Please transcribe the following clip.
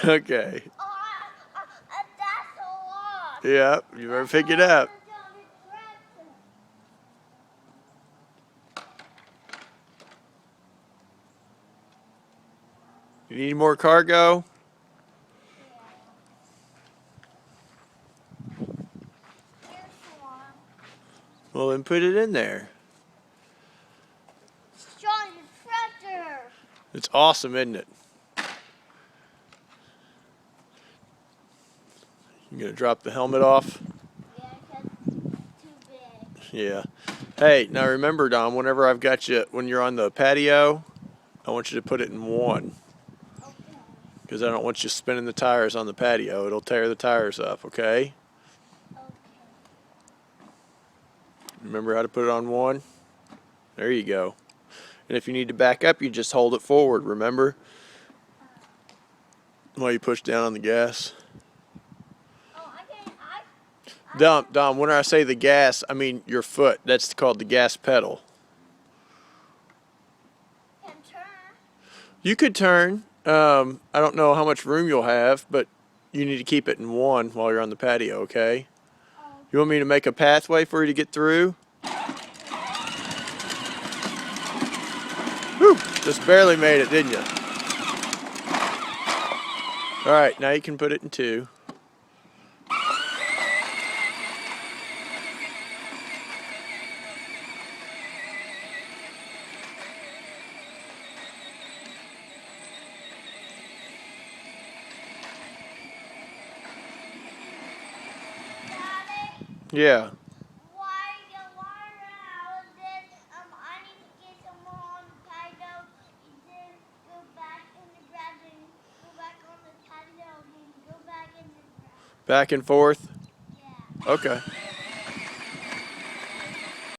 Okay. That's a lot. Yeah, you better pick it up. You need more cargo? Well, then put it in there. John's tractor. It's awesome, isn't it? You gonna drop the helmet off? Yeah, because it's too big. Yeah. Hey, now remember, Dom, whenever I've got you, when you're on the patio, I want you to put it in one. Okay. Because I don't want you spinning the tires on the patio. It'll tear the tires up, okay? Okay. Remember how to put it on one? There you go. And if you need to back up, you just hold it forward, remember? While you push down on the gas. Oh, Dom, when I say the gas, I mean your foot. That's called the gas pedal. can turn. You could turn. I don't know how much room you'll have, but you need to keep it in one while you're on the patio, okay? Oh. You want me to make a pathway for you to get through? Whew, just barely made it, didn't you? All right, now you can put it in two. Daddy, Yeah. why the water out? Then I need to get some more on the patio. Then go back in the grass and go back on the patio and go back in the grass. Back and forth? Yeah. Okay.